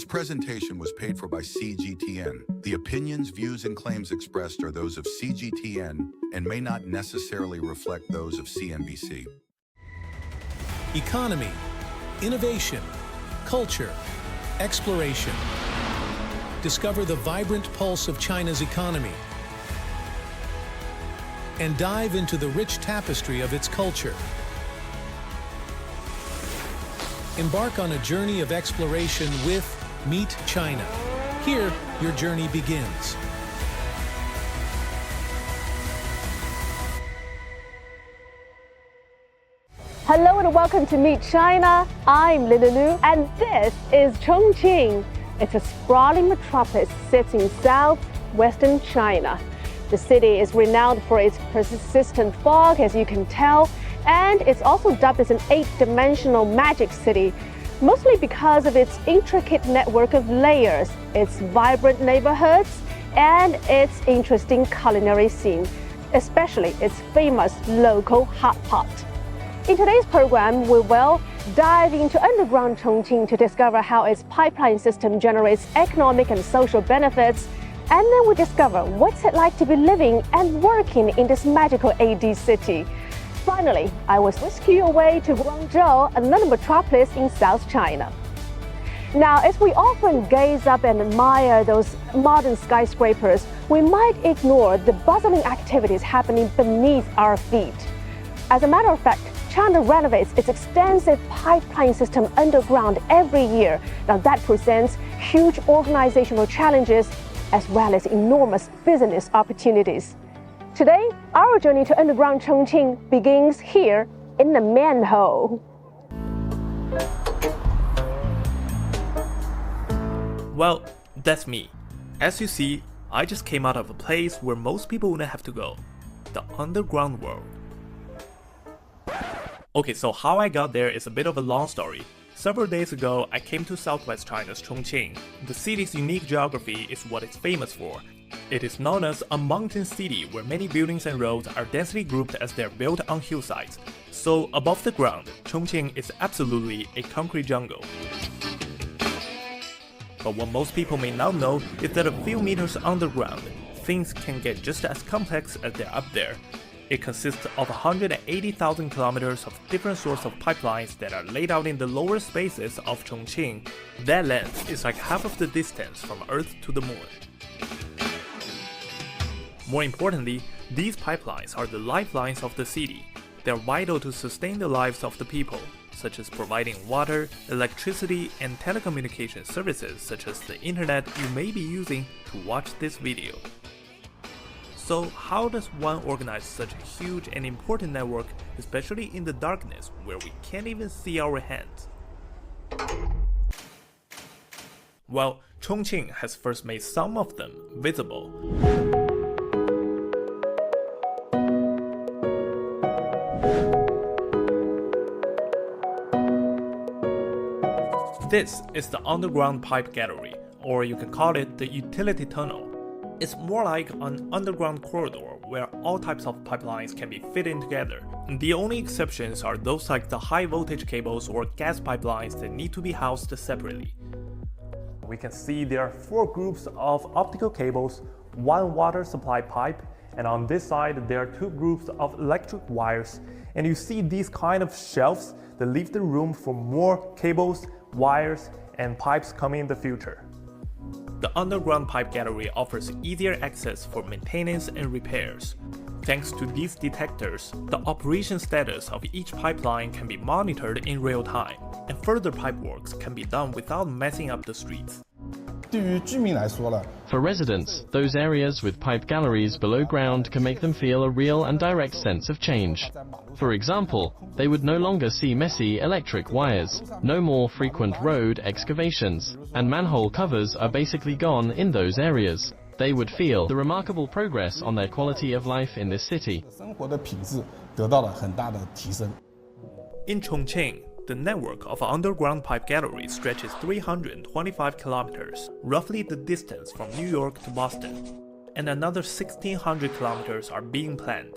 presentation was paid for by CGTN. The opinions, views, and claims expressed are those of CGTN and may not necessarily reflect those of CNBC. Economy, innovation, culture, exploration. Discover the vibrant pulse of China's economy and dive into the rich tapestry of its culture. Embark on a journey of exploration with Meet China. Here, your journey begins. Hello and welcome to Meet China. I'm Lulu and this is Chongqing. It's a sprawling metropolis set in southwestern China. The city is renowned for its persistent fog, as you can tell, and it's also dubbed as an 8-dimensional magic city, mostly because of its intricate network of layers, its vibrant neighborhoods, and its interesting culinary scene, especially its famous local hot pot. In today's program, we will dive into underground Chongqing to discover how its pipeline system generates economic and social benefits, and then we discover what's it like to be living and working in this magical AD city. Finally, I will whisk you away to Guangzhou, another metropolis in South China. Now, as we often gaze up and admire those modern skyscrapers, we might ignore the bustling activities happening beneath our feet. As a matter of fact, China renovates its extensive pipeline system underground every year. Now that presents huge organizational challenges as well as enormous business opportunities. Today, our journey to underground Chongqing begins here in the manhole. Well, that's me. As you see, I just came out of a place where most people wouldn't have to go, the underground world. Okay, so how I got there is a bit of a long story. Several days ago, I came to southwest China's Chongqing. The city's unique geography is what it's famous for. It is known as a mountain city where many buildings and roads are densely grouped as they're built on hillsides. So above the ground, Chongqing is absolutely a concrete jungle. But what most people may not know is that a few meters underground, things can get just as complex as they're up there. It consists of 180,000 kilometers of different sorts of pipelines that are laid out in the lower spaces of Chongqing. That length is like half of the distance from Earth to the Moon. More importantly, these pipelines are the lifelines of the city. They're vital to sustain the lives of the people, such as providing water, electricity, and telecommunication services such as the internet you may be using to watch this video. So how does one organize such a huge and important network, especially in the darkness where we can't even see our hands? Well, Chongqing has first made some of them visible. This is the underground pipe gallery, or you can call it the utility tunnel. It's more like an underground corridor where all types of pipelines can be fit in together. The only exceptions are those like the high voltage cables or gas pipelines that need to be housed separately. We can see there are 4 groups of optical cables, 1 water supply pipe, and on this side there are 2 groups of electric wires. And you see these kind of shelves that leave the room for more cables, wires, and pipes coming in the future. The underground pipe gallery offers easier access for maintenance and repairs. Thanks to these detectors, the operation status of each pipeline can be monitored in real time, and further pipe works can be done without messing up the streets. For residents, those areas with pipe galleries below ground can make them feel a real and direct sense of change. For example, they would no longer see messy electric wires, no more frequent road excavations, and manhole covers are basically gone in those areas. They would feel the remarkable progress on their quality of life in this city. In Chongqing, the network of underground pipe galleries stretches 325 kilometers, roughly the distance from New York to Boston, and another 1,600 kilometers are being planned.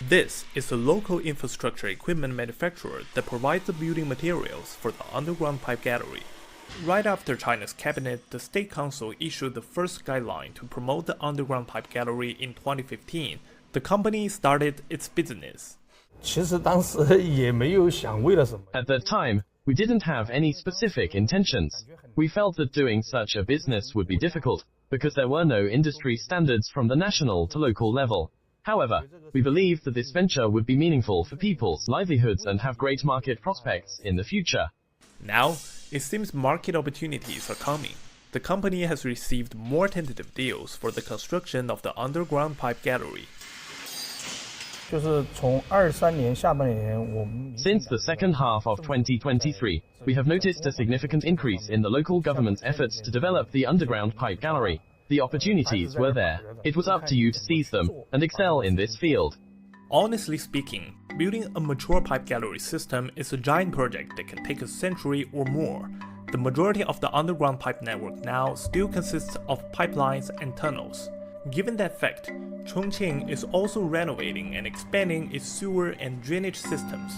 This is a local infrastructure equipment manufacturer that provides the building materials for the underground pipe gallery. Right after China's cabinet, the State Council issued the first guideline to promote the underground pipe gallery in 2015. The company started its business. At At that time, we didn't have any specific intentions. We felt that doing such a business would be difficult, because there were no industry standards from the national to local level. However, we believed that this venture would be meaningful for people's livelihoods and have great market prospects in the future. Now, it seems market opportunities are coming. The company has received more tentative deals for the construction of the underground pipe gallery. Since the second half of 2023, we have noticed a significant increase in the local government's efforts to develop the underground pipe gallery. The opportunities were there. It was up to you to seize them and excel in this field. Honestly speaking, building a mature pipe gallery system is a giant project that can take a century or more. The majority of the underground pipe network now still consists of pipelines and tunnels. Given that fact, Chongqing is also renovating and expanding its sewer and drainage systems.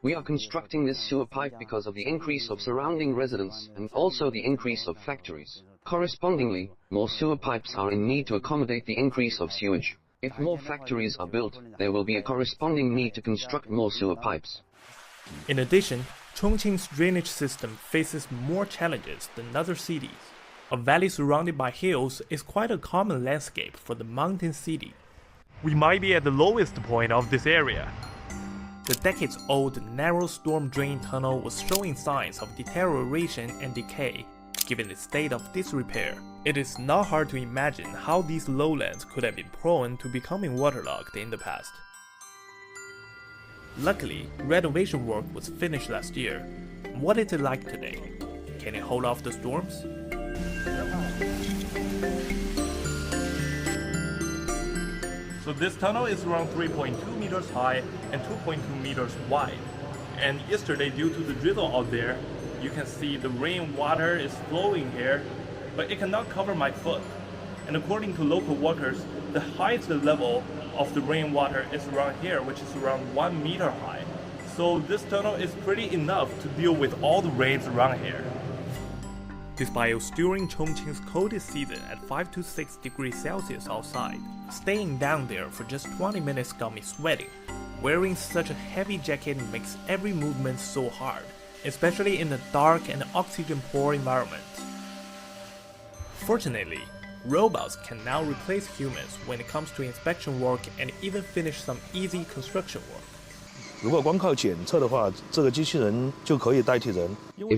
We are constructing this sewer pipe because of the increase of surrounding residents and also the increase of factories. Correspondingly, more sewer pipes are in need to accommodate the increase of sewage. If more factories are built, there will be a corresponding need to construct more sewer pipes. In addition, Chongqing's drainage system faces more challenges than other cities. A valley surrounded by hills is quite a common landscape for the mountain city. We might be at the lowest point of this area. The decades-old narrow storm drain tunnel was showing signs of deterioration and decay. Given its state of disrepair, it is not hard to imagine how these lowlands could have been prone to becoming waterlogged in the past. Luckily, renovation work was finished last year. What is it like today? Can it hold off the storms? So this tunnel is around 3.2 meters high and 2.2 meters wide. And yesterday, due to the drizzle out there, you can see the rainwater is flowing here, but it cannot cover my foot. And according to local waters, the highest level of the rainwater is around here, which is around 1 meter high. So this tunnel is pretty enough to deal with all the rains around here. Despite during Chongqing's coldest season at 5 to 6 degrees Celsius outside, staying down there for just 20 minutes got me sweating. Wearing such a heavy jacket makes every movement so hard, especially in a dark and oxygen-poor environment. Fortunately, robots can now replace humans when it comes to inspection work and even finish some easy construction work. If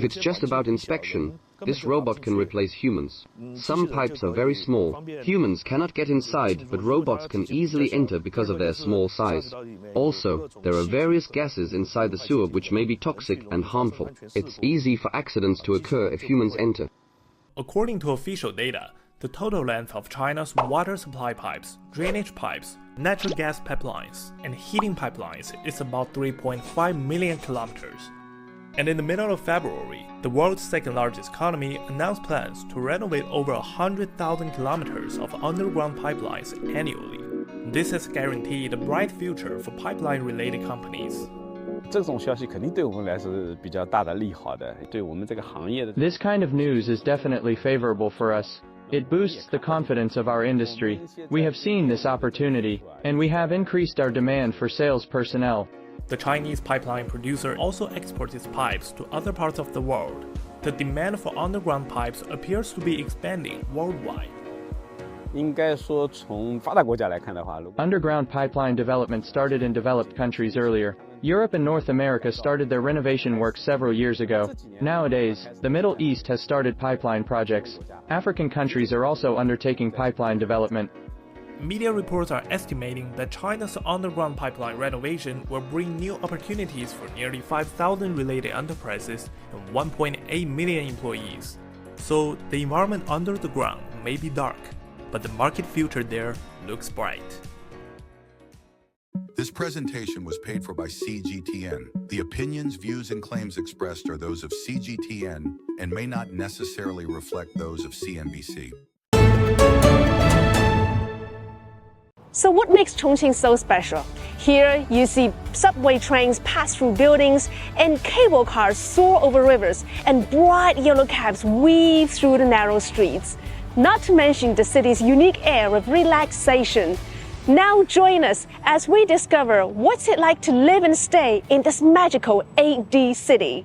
it's just about inspection, this robot can replace humans. Some pipes are very small. Humans cannot get inside, but robots can easily enter because of their small size. Also, there are various gases inside the sewer which may be toxic and harmful. It's easy for accidents to occur if humans enter. According to official data, the total length of China's water supply pipes, drainage pipes, natural gas pipelines, and heating pipelines is about 3.5 million kilometers. And in the middle of February, the world's second-largest economy announced plans to renovate over 100,000 kilometers of underground pipelines annually. This has guaranteed a bright future for pipeline-related companies. This kind of news is definitely favorable for us. It boosts the confidence of our industry. We have seen this opportunity, and we have increased our demand for sales personnel. The Chinese pipeline producer also exports its pipes to other parts of the world. The demand for underground pipes appears to be expanding worldwide. Underground pipeline development started in developed countries earlier. Europe and North America started their renovation work several years ago. Nowadays, the Middle East has started pipeline projects. African countries are also undertaking pipeline development. Media reports are estimating that China's underground pipeline renovation will bring new opportunities for nearly 5,000 related enterprises and 1.8 million employees. So the environment under the ground may be dark, but the market future there looks bright. This presentation was paid for by CGTN. The opinions, views, and claims expressed are those of CGTN and may not necessarily reflect those of CNBC. So what makes Chongqing so special? Here you see subway trains pass through buildings and cable cars soar over rivers and bright yellow cabs weave through the narrow streets. Not to mention the city's unique air of relaxation. Now join us as we discover what's it like to live and stay in this magical 8D city.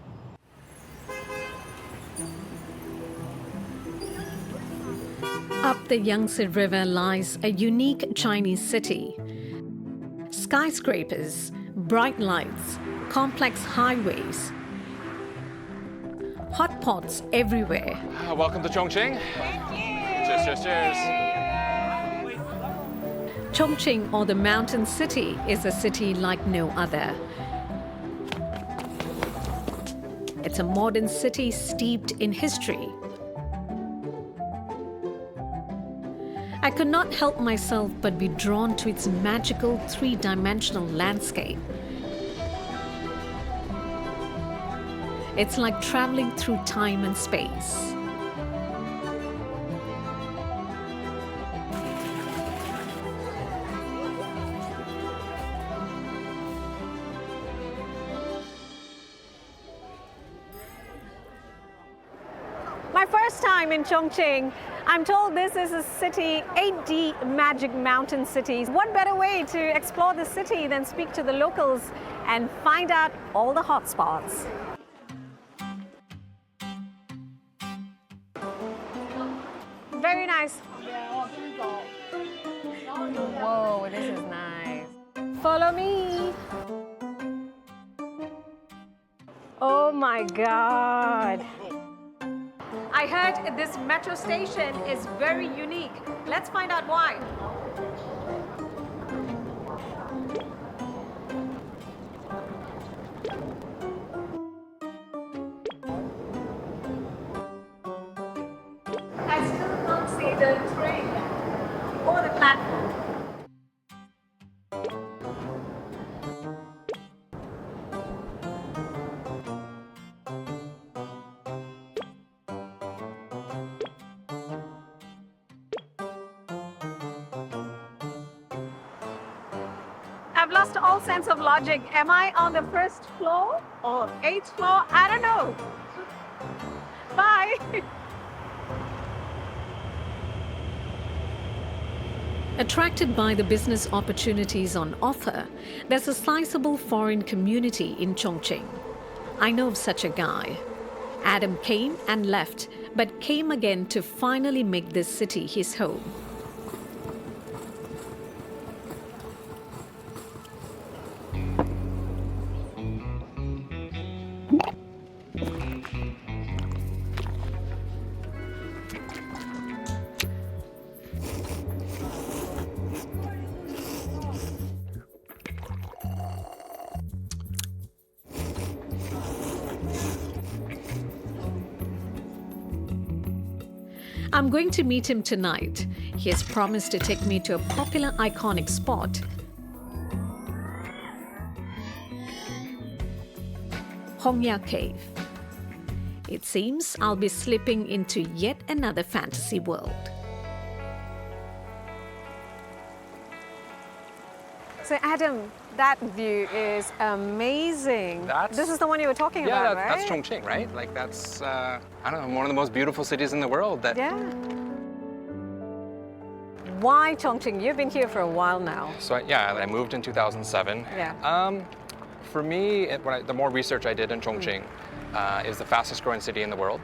Up the Yangtze River lies a unique Chinese city. Skyscrapers, bright lights, complex highways, hot pots everywhere. Welcome to Chongqing. Thank you. Cheers, cheers, cheers. Chongqing, or the mountain city, is a city like no other. It's a modern city steeped in history. I could not help myself but be drawn to its magical three-dimensional landscape. It's like traveling through time and space. My first time in Chongqing. I'm told this is a city, 8D magic mountain city. What better way to explore the city than speak to the locals and find out all the hot spots? Very nice. Whoa, this is nice. Follow me. Oh my God. I heard this metro station is very unique. Let's find out why. I still can't see the train or the platform. I've lost all sense of logic. Am I on the first floor or 8th floor? I don't know. Bye. Attracted by the business opportunities on offer, there's a sizable foreign community in Chongqing. I know of such a guy. Adam came and left, but came again to finally make this city his home. I'm going to meet him tonight. He has promised to take me to a popular iconic spot, Hongya Cave. It seems I'll be slipping into yet another fantasy world. So Adam, that view is amazing. This is the one you were talking about, right? That's Chongqing, right? Like that's, I don't know, one of the most beautiful cities in the world. Yeah. Why Chongqing? You've been here for a while now. So I moved in 2007. Yeah. For me, the more research I did in Chongqing, is the fastest growing city in the world.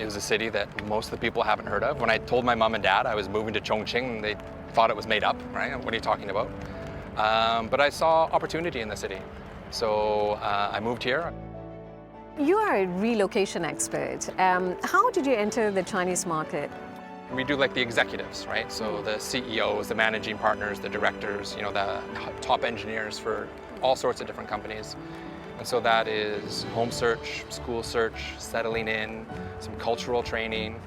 It was a city that most of the people haven't heard of. When I told my mom and dad I was moving to Chongqing, they thought it was made up, right? What are you talking about? But I saw opportunity in the city. So I moved here. You are a relocation expert. How did you enter the Chinese market? We do like the executives, right? So the CEOs, the managing partners, the directors, you know, the top engineers for all sorts of different companies. And so that is home search, school search, settling in, some cultural training.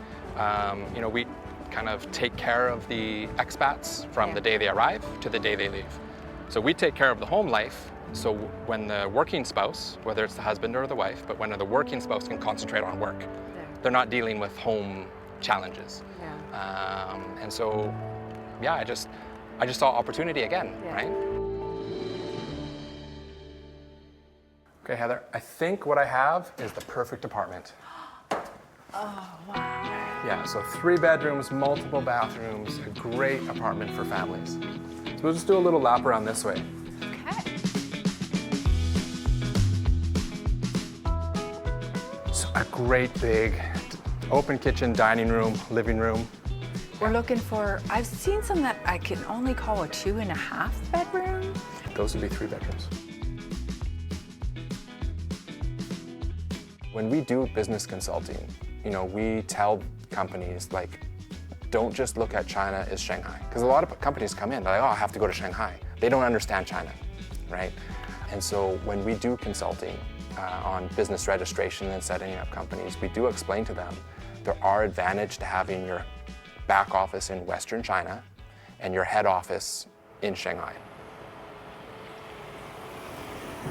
You know, we kind of take care of the expats from the day they arrive to the day they leave. So we take care of the home life. So when the working spouse, whether it's the husband or the wife, but when the working spouse can concentrate on work, they're not dealing with home challenges. And so, I just I just saw opportunity again, right? Okay, Heather, I think what I have is the perfect apartment. Oh, wow. Yeah, so 3 bedrooms, multiple bathrooms, a great apartment for families. So we'll just do a little lap around this way. Okay. So a great big open kitchen, dining room, living room. We're looking for, I've seen some that I can only call a 2.5 bedroom. Those would be 3 bedrooms. When we do business consulting, we tell companies, like, don't just look at China as Shanghai. Because a lot of companies come in, they're like, oh, I have to go to Shanghai. They don't understand China, right? And so when we do consulting on business registration and setting up companies, we do explain to them there are advantages to having your back office in Western China and your head office in Shanghai.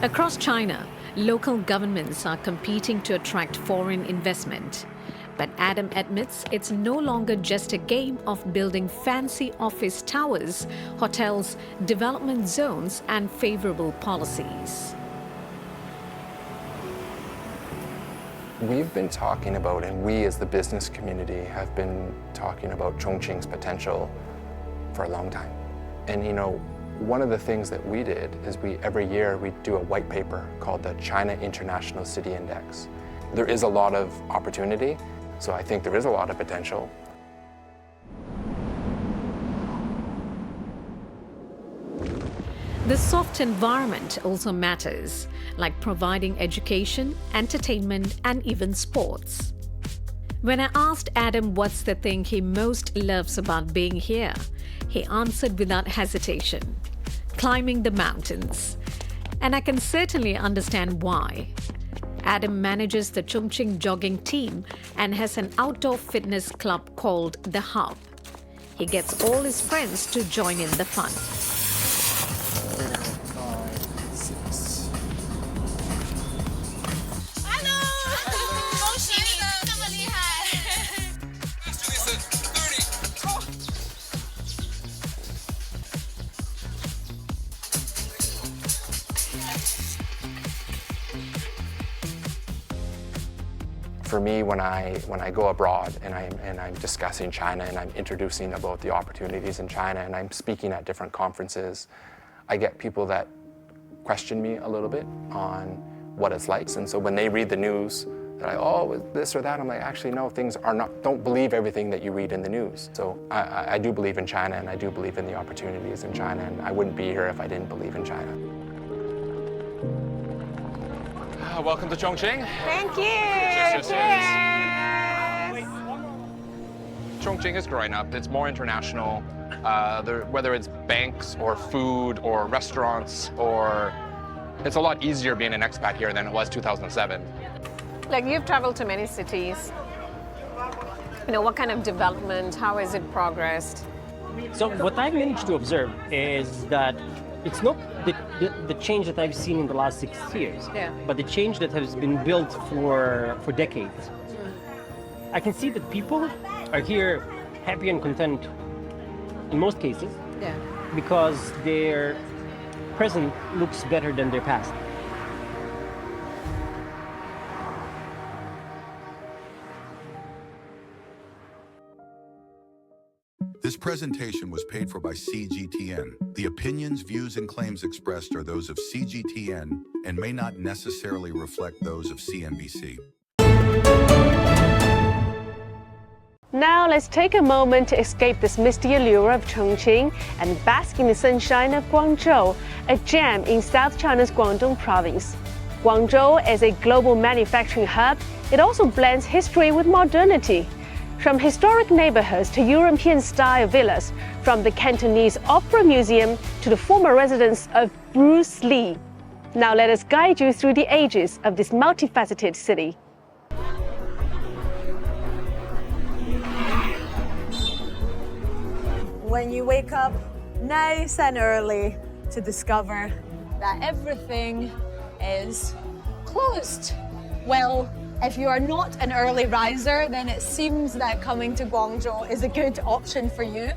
Across China, local governments are competing to attract foreign investment. But Adam admits it's no longer just a game of building fancy office towers, hotels, development zones, and favorable policies. We've been talking about, and we as the business community have been talking about Chongqing's potential for a long time. And one of the things that we did is every year we do a white paper called the China International City Index. There is a lot of opportunity, so I think there is a lot of potential. The soft environment also matters, like providing education, entertainment, and even sports. When I asked Adam what's the thing he most loves about being here, he answered without hesitation: climbing the mountains. And I can certainly understand why. Adam manages the Chongqing jogging team and has an outdoor fitness club called The Hub. He gets all his friends to join in the fun. 5, 6. For me, when I go abroad and I'm discussing China and I'm introducing about the opportunities in China and I'm speaking at different conferences, I get people that question me a little bit on what it's like. And so when they read the news, they're like, oh, this or that. I'm like, actually, no, things are not, don't believe everything that you read in the news. So I do believe in China, and I do believe in the opportunities in China, and I wouldn't be here if I didn't believe in China. Welcome to Chongqing. Thank you. Cheers. Cheers. Chongqing is growing up. It's more international. Whether it's banks or food or restaurants, it's a lot easier being an expat here than it was 2007. Like, you've traveled to many cities. What kind of development, how has it progressed? So what I've managed to observe is that it's not the change that I've seen in the last 6 years, but the change that has been built for decades. I can see that people are here happy and content in most cases, because their present looks better than their past. This presentation was paid for by CGTN. The opinions, views, and claims expressed are those of CGTN and may not necessarily reflect those of CNBC. Now let's take a moment to escape this misty allure of Chongqing and bask in the sunshine of Guangzhou, a gem in South China's Guangdong province. Guangzhou is a global manufacturing hub. It also blends history with modernity. From historic neighborhoods to European-style villas, from the Cantonese Opera Museum to the former residence of Bruce Lee. Now let us guide you through the ages of this multifaceted city. When you wake up nice and early to discover that everything is closed. Well, if you are not an early riser, then it seems that coming to Guangzhou is a good option for you.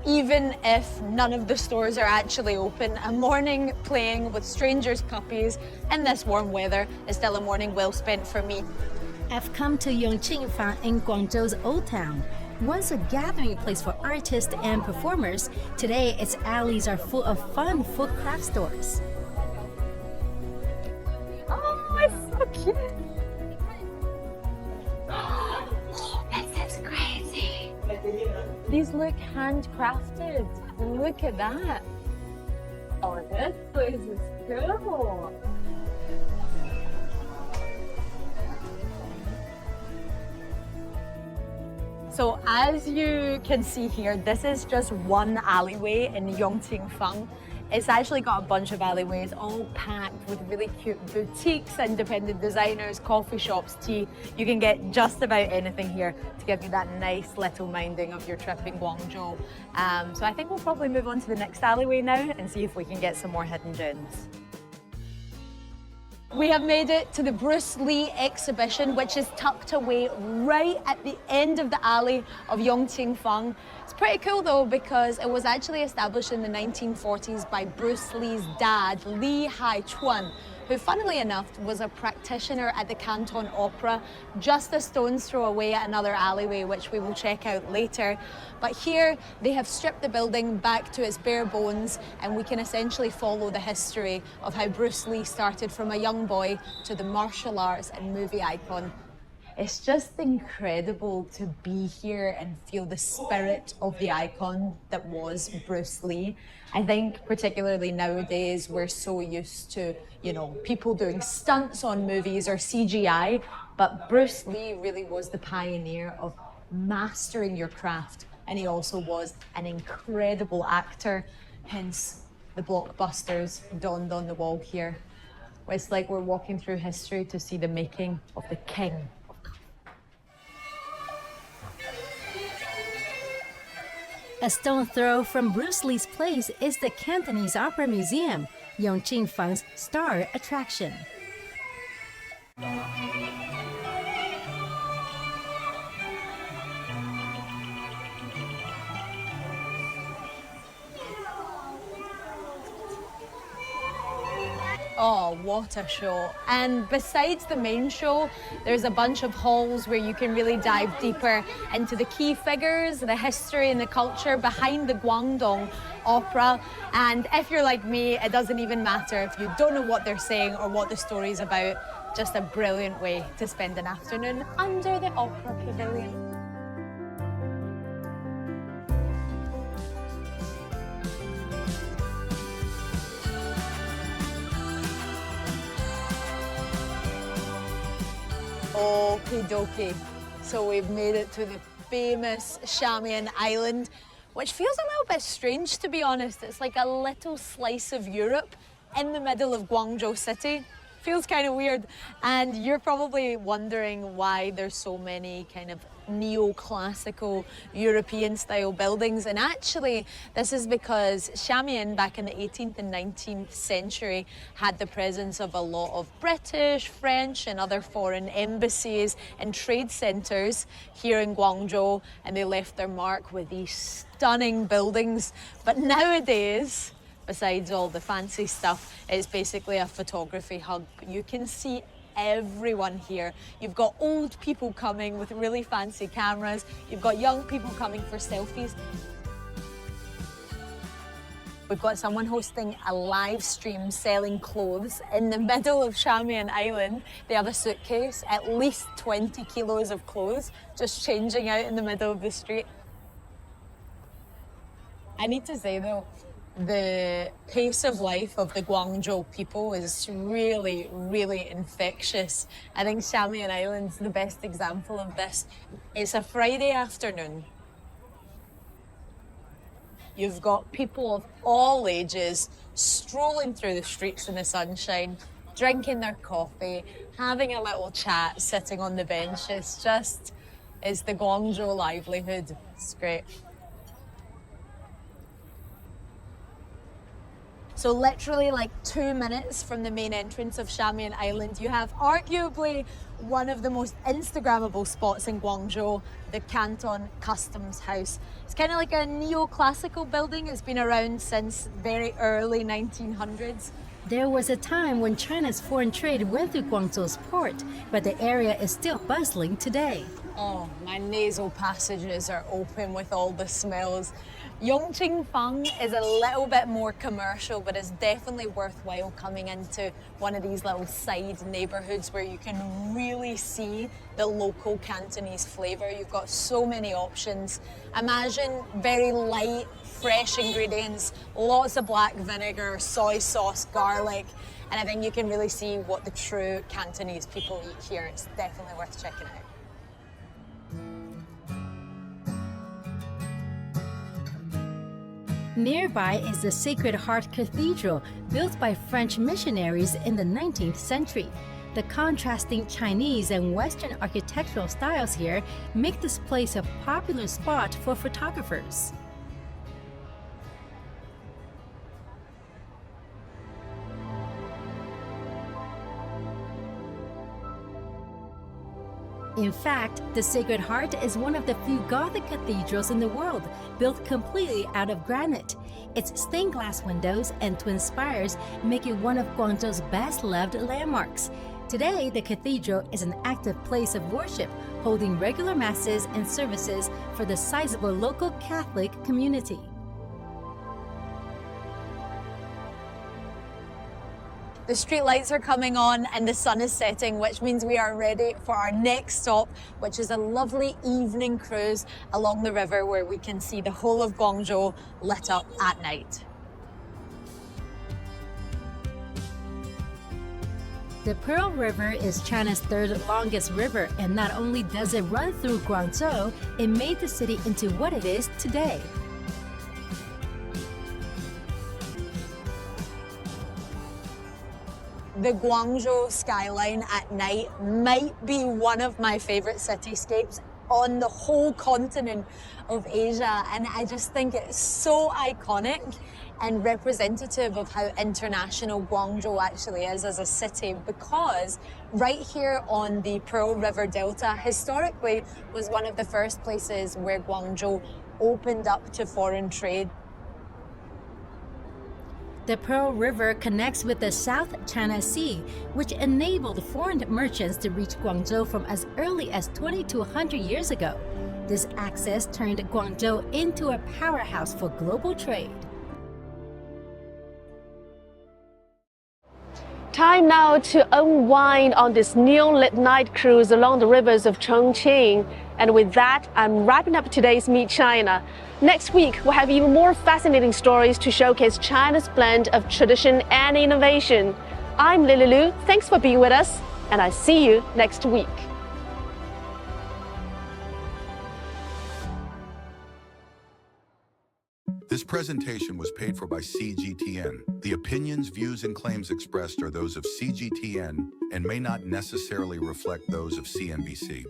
even if none of the stores are actually open. A morning playing with strangers' puppies in this warm weather is still a morning well spent for me. I've come to Chongqing in Guangzhou's Old Town. Once a gathering place for artists and performers, today its alleys are full of fun food craft stores. Oh, it's so cute. This is crazy. These look handcrafted. Look at that. Oh, this place is cool. So as you can see here, this is just one alleyway in Yongqing. It's actually got a bunch of alleyways all packed with really cute boutiques, independent designers, coffee shops, tea. You can get just about anything here to give you that nice little minding of your trip in Guangzhou. So I think we'll probably move on to the next alleyway now and see if we can get some more hidden gems. We have made it to the Bruce Lee exhibition, which is tucked away right at the end of the alley of Yongqing. It's pretty cool though, because it was actually established in the 1940s by Bruce Lee's dad, Lee Hai-chuan, who funnily enough was a practitioner at the Canton Opera, just a stone's throw away at another alleyway, which we will check out later. But here they have stripped the building back to its bare bones, and we can essentially follow the history of how Bruce Lee started from a young boy to the martial arts and movie icon. It's just incredible to be here and feel the spirit of the icon that was Bruce Lee. I think particularly nowadays we're so used to, people doing stunts on movies or CGI, but Bruce Lee really was the pioneer of mastering your craft, and he also was an incredible actor, hence the blockbusters donned on the wall here. It's like we're walking through history to see the making of the king. A stone's throw from Bruce Lee's place is the Cantonese Opera Museum, Yongqing star attraction. Oh, what a show. And besides the main show, there's a bunch of halls where you can really dive deeper into the key figures, the history and the culture behind the Guangdong opera. And if you're like me, it doesn't even matter if you don't know what they're saying or what the story's about. Just a brilliant way to spend an afternoon under the opera pavilion. Okie dokie. So we've made it to the famous Xiamen Island, which feels a little bit strange, to be honest. It's like a little slice of Europe in the middle of Guangzhou city. Feels kind of weird. And you're probably wondering why there's so many kind of neoclassical European style buildings. And actually, this is because Xiamen back in the 18th and 19th century had the presence of a lot of British, French and other foreign embassies and trade centres here in Guangzhou, and they left their mark with these stunning buildings. But nowadays, besides all the fancy stuff, it's basically a photography hub. You can see everyone here. You've got old people coming with really fancy cameras. You've got young people coming for selfies. We've got someone hosting a live stream selling clothes in the middle of Xiamen Island. They have a suitcase, at least 20 kilos of clothes, just changing out in the middle of the street. I need to say though, the pace of life of the Guangzhou people is really, really infectious. I think Xiamen Island's the best example of this. It's a Friday afternoon. You've got people of all ages strolling through the streets in the sunshine, drinking their coffee, having a little chat, sitting on the bench. It's the Guangzhou livelihood. It's great. So literally like 2 minutes from the main entrance of Xiamen Island, you have arguably one of the most Instagrammable spots in Guangzhou, the Canton Customs House. It's kind of like a neoclassical building. It's been around since very early 1900s. There was a time when China's foreign trade went through Guangzhou's port, but the area is still bustling today. Oh, my nasal passages are open with all the smells. Yongqing is a little bit more commercial, but it's definitely worthwhile coming into one of these little side neighborhoods where you can really see the local Cantonese flavor. You've got so many options. Imagine very light, fresh ingredients, lots of black vinegar, soy sauce, garlic, and I think you can really see what the true Cantonese people eat here. It's definitely worth checking out. Nearby is the Sacred Heart Cathedral, built by French missionaries in the 19th century. The contrasting Chinese and Western architectural styles here make this place a popular spot for photographers. In fact, the Sacred Heart is one of the few Gothic cathedrals in the world, built completely out of granite. Its stained glass windows and twin spires make it one of Guangzhou's best-loved landmarks. Today, the cathedral is an active place of worship, holding regular masses and services for the sizable local Catholic community. The street lights are coming on and the sun is setting, which means we are ready for our next stop, which is a lovely evening cruise along the river where we can see the whole of Guangzhou lit up at night. The Pearl River is China's third longest river, and not only does it run through Guangzhou, it made the city into what it is today. The Guangzhou skyline at night might be one of my favorite cityscapes on the whole continent of Asia, and I just think it's so iconic and representative of how international Guangzhou actually is as a city, because right here on the Pearl River Delta historically was one of the first places where Guangzhou opened up to foreign trade. The Pearl River connects with the South China Sea, which enabled foreign merchants to reach Guangzhou from as early as 2,200 years ago. This access turned Guangzhou into a powerhouse for global trade. Time now to unwind on this neon-lit night cruise along the rivers of Chongqing. And with that, I'm wrapping up today's Meet China. Next week, we'll have even more fascinating stories to showcase China's blend of tradition and innovation. I'm Lily Lu. Thanks for being with us, and I see you next week. This presentation was paid for by CGTN. The opinions, views, and claims expressed are those of CGTN and may not necessarily reflect those of CNBC.